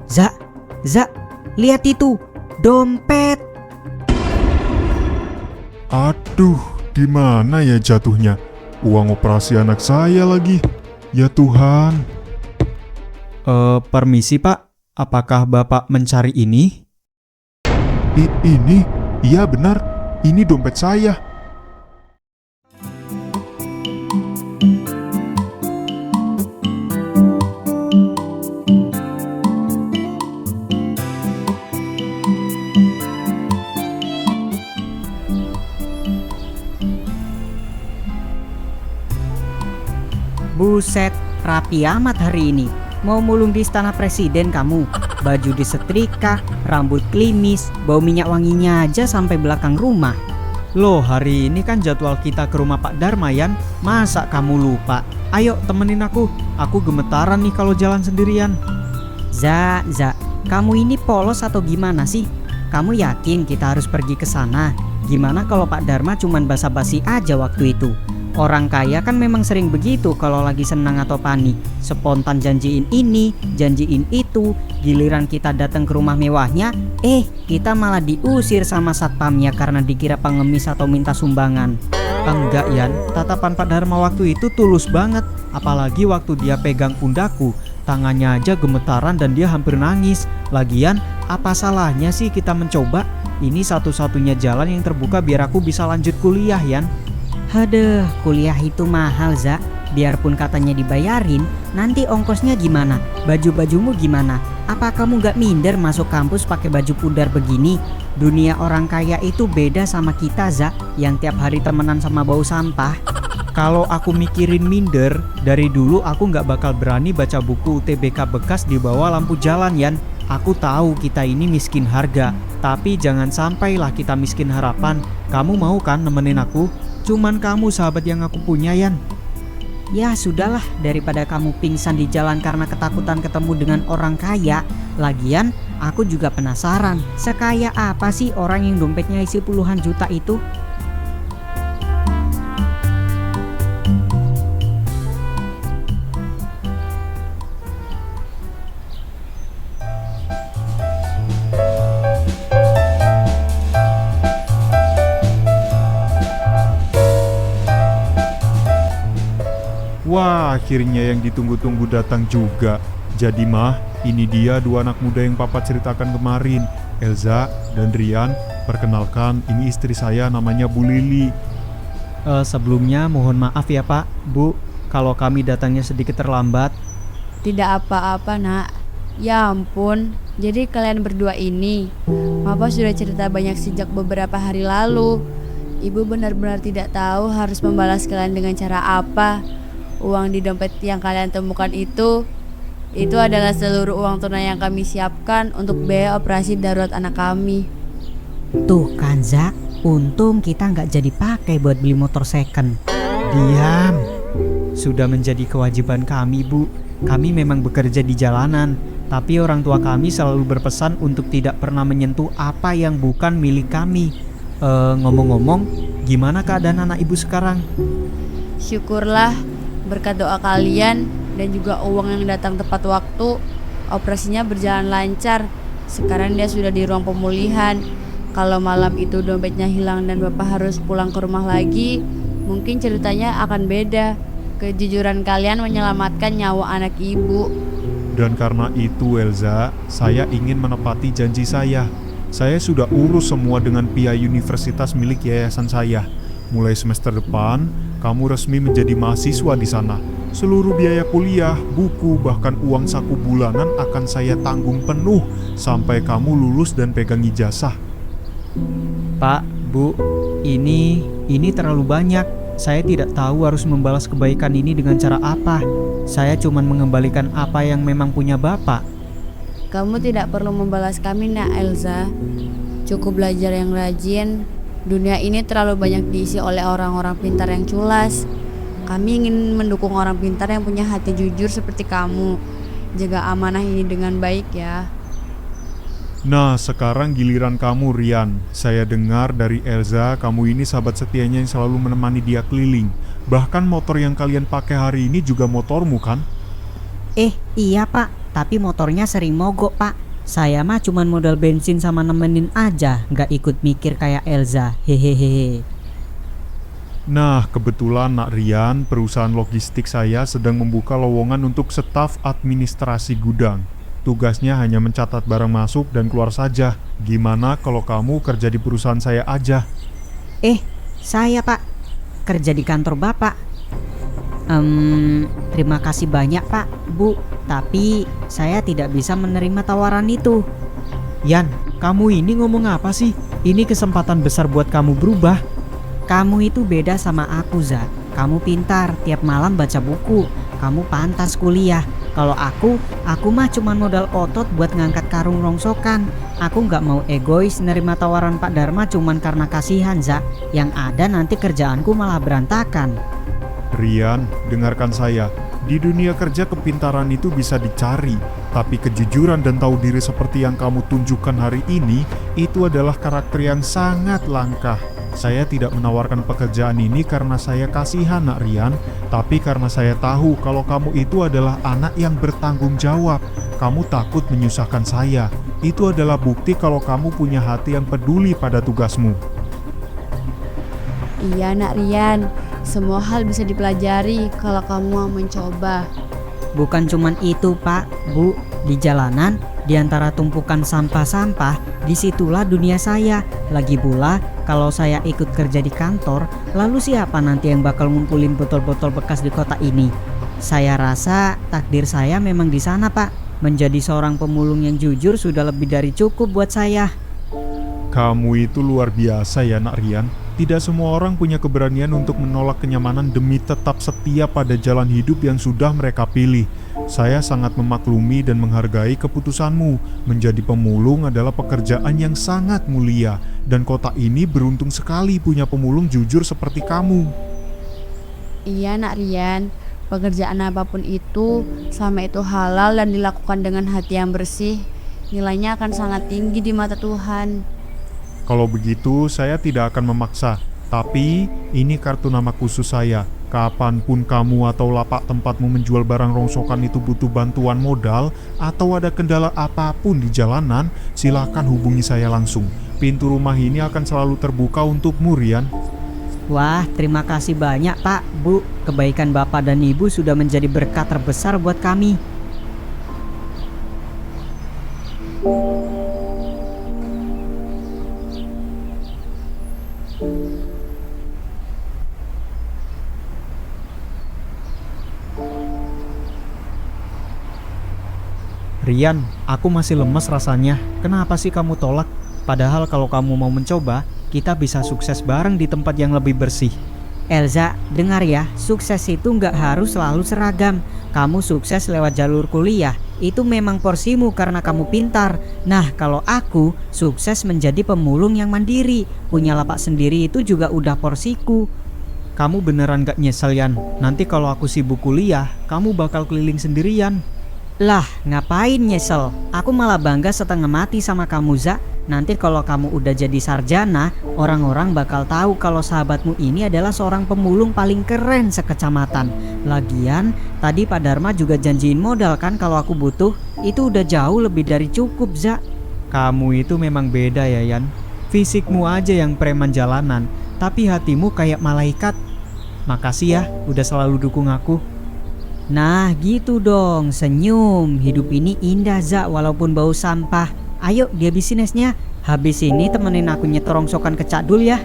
Za, lihat itu, dompet. Aduh, gimana ya jatuhnya? Uang operasi anak saya lagi. Ya Tuhan. Permisi Pak, apakah Bapak mencari ini? Ini? Iya benar, ini dompet saya. Buset, rapi amat hari ini. Mau mulung di istana presiden kamu. Baju disetrika, rambut klimis, bau minyak wanginya aja sampai belakang rumah. Loh, hari ini kan jadwal kita ke rumah Pak Darmayan. Masa kamu lupa? Ayo temenin aku gemetaran nih kalau jalan sendirian. Za, kamu ini polos atau gimana sih? Kamu yakin kita harus pergi ke sana? Gimana kalau Pak Dharma cuman basa-basi aja waktu itu? Orang kaya kan memang sering begitu kalau lagi senang atau panik. Spontan janjiin ini, janjiin itu. Giliran kita datang ke rumah mewahnya, kita malah diusir sama satpamnya karena dikira pengemis atau minta sumbangan. Enggak Yan, tatapan Pak Dharma waktu itu tulus banget. Apalagi waktu dia pegang pundakku, tangannya aja gemetaran dan dia hampir nangis. Lagian, apa salahnya sih kita mencoba? Ini satu-satunya jalan yang terbuka biar aku bisa lanjut kuliah Yan. Haduh, kuliah itu mahal Za. Biarpun katanya dibayarin, nanti ongkosnya gimana? Baju-bajumu gimana? Apa kamu gak minder masuk kampus pakai baju pudar begini? Dunia orang kaya itu beda sama kita Za, yang tiap hari temenan sama bau sampah. Kalau aku mikirin minder, dari dulu aku gak bakal berani baca buku UTBK bekas di bawah lampu jalan Yan. Aku tahu kita ini miskin harga, tapi jangan sampailah kita miskin harapan. Kamu mau kan nemenin aku? Cuman kamu sahabat yang aku punya Yan. Ya sudahlah, daripada kamu pingsan di jalan karena ketakutan ketemu dengan orang kaya. Lagian aku juga penasaran, sekaya apa sih orang yang dompetnya isi puluhan juta itu? Wah, akhirnya yang ditunggu-tunggu datang juga. Jadi mah, ini dia dua anak muda yang papa ceritakan kemarin, Elza dan Rian. Perkenalkan, ini istri saya namanya Bu Lili. Sebelumnya mohon maaf ya Pak, Bu, kalau kami datangnya sedikit terlambat. Tidak apa-apa nak. Ya ampun, jadi kalian berdua ini. Papa sudah cerita banyak sejak beberapa hari lalu. Ibu benar-benar tidak tahu harus membalas kalian dengan cara apa. Uang di dompet yang kalian temukan itu adalah seluruh uang tunai yang kami siapkan untuk biaya operasi darurat anak kami. Tuh kan Za, untung kita nggak jadi pakai buat beli motor second. Diam. Sudah menjadi kewajiban kami Bu. Kami memang bekerja di jalanan, tapi orang tua kami selalu berpesan untuk tidak pernah menyentuh apa yang bukan milik kami. Ngomong-ngomong, gimana keadaan anak ibu sekarang? Syukurlah, berkat doa kalian dan juga uang yang datang tepat waktu, operasinya berjalan lancar. Sekarang dia sudah di ruang pemulihan. Kalau malam itu dompetnya hilang dan Bapak harus pulang ke rumah lagi, mungkin ceritanya akan beda. Kejujuran kalian menyelamatkan nyawa anak ibu. Dan karena itu Elza, saya ingin menepati janji saya. Saya sudah urus semua dengan pihak universitas milik yayasan saya. Mulai semester depan, kamu resmi menjadi mahasiswa di sana. Seluruh biaya kuliah, buku, bahkan uang saku bulanan akan saya tanggung penuh sampai kamu lulus dan pegang ijazah. Pak, Bu, ini terlalu banyak. Saya tidak tahu harus membalas kebaikan ini dengan cara apa. Saya cuma mengembalikan apa yang memang punya Bapak. Kamu tidak perlu membalas kami nak Elza. Cukup belajar yang rajin. Dunia ini terlalu banyak diisi oleh orang-orang pintar yang culas. Kami ingin mendukung orang pintar yang punya hati jujur seperti kamu. Jaga amanah ini dengan baik ya. Nah, sekarang giliran kamu Rian. Saya dengar dari Elza, kamu ini sahabat setianya yang selalu menemani dia keliling. Bahkan motor yang kalian pakai hari ini juga motormu kan? Iya Pak, tapi motornya sering mogok pak. Saya mah cuman modal bensin sama nemenin aja, nggak ikut mikir kayak Elza, hehehe. Nah, kebetulan Nak Rian, perusahaan logistik saya sedang membuka lowongan untuk staf administrasi gudang. Tugasnya hanya mencatat barang masuk dan keluar saja. Gimana kalau kamu kerja di perusahaan saya aja? Saya pak, kerja di kantor bapak. Terima kasih banyak pak, bu. Tapi saya tidak bisa menerima tawaran itu. Yan, kamu ini ngomong apa sih? Ini kesempatan besar buat kamu berubah. Kamu itu beda sama aku, Za. Kamu pintar, tiap malam baca buku. Kamu pantas kuliah. Kalau aku mah cuma modal otot buat ngangkat karung rongsokan. Aku nggak mau egois nerima tawaran Pak Dharma cuman karena kasihan, Za. Yang ada nanti kerjaanku malah berantakan. Rian, dengarkan saya. Di dunia kerja kepintaran itu bisa dicari, tapi kejujuran dan tahu diri seperti yang kamu tunjukkan hari ini, itu adalah karakter yang sangat langka. Saya tidak menawarkan pekerjaan ini karena saya kasihan Nak Rian, tapi karena saya tahu kalau kamu itu adalah anak yang bertanggung jawab. Kamu takut menyusahkan saya. Itu adalah bukti kalau kamu punya hati yang peduli pada tugasmu. Iya Nak Rian, semua hal bisa dipelajari kalau kamu mau mencoba. Bukan cuman itu, Pak, Bu. Di jalanan, di antara tumpukan sampah-sampah, disitulah dunia saya. Lagi pula, kalau saya ikut kerja di kantor, lalu siapa nanti yang bakal ngumpulin botol-botol bekas di kota ini? Saya rasa takdir saya memang di sana, Pak. Menjadi seorang pemulung yang jujur sudah lebih dari cukup buat saya. Kamu itu luar biasa ya Nak Rian. Tidak semua orang punya keberanian untuk menolak kenyamanan demi tetap setia pada jalan hidup yang sudah mereka pilih. Saya sangat memaklumi dan menghargai keputusanmu. Menjadi pemulung adalah pekerjaan yang sangat mulia, dan kota ini beruntung sekali punya pemulung jujur seperti kamu. Iya Nak Rian, pekerjaan apapun itu, selama itu halal dan dilakukan dengan hati yang bersih, nilainya akan sangat tinggi di mata Tuhan. Kalau begitu, saya tidak akan memaksa. Tapi, ini kartu nama khusus saya. Kapanpun kamu atau lapak tempatmu menjual barang rongsokan itu butuh bantuan modal atau ada kendala apapun di jalanan, silakan hubungi saya langsung. Pintu rumah ini akan selalu terbuka untukmu, Rian. Wah, terima kasih banyak, Pak, Bu. Kebaikan Bapak dan Ibu sudah menjadi berkat terbesar buat kami. Rian, aku masih lemes rasanya. Kenapa sih kamu tolak? Padahal kalau kamu mau mencoba, kita bisa sukses bareng di tempat yang lebih bersih. Elza, dengar ya, sukses itu nggak harus selalu seragam. Kamu sukses lewat jalur kuliah, itu memang porsimu karena kamu pintar. Nah, kalau aku sukses menjadi pemulung yang mandiri, punya lapak sendiri itu juga udah porsiku. Kamu beneran gak nyesel, Yan? Nanti kalau aku sibuk kuliah, kamu bakal keliling sendirian. Lah, ngapain nyesel? Aku malah bangga setengah mati sama kamu, Za. Nanti kalau kamu udah jadi sarjana, orang-orang bakal tahu kalau sahabatmu ini adalah seorang pemulung paling keren sekecamatan. Lagian, tadi Pak Dharma juga janjiin modal kan kalau aku butuh. Itu udah jauh lebih dari cukup, Za. Kamu itu memang beda ya, Yan. Fisikmu aja yang preman jalanan, tapi hatimu kayak malaikat. Makasih ya, udah selalu dukung aku. Nah gitu dong, senyum. Hidup ini indah, Za, walaupun bau sampah. Ayo dihabisin esnya. Habis ini temenin aku nyetor rongsokan ke Cak Dul ya.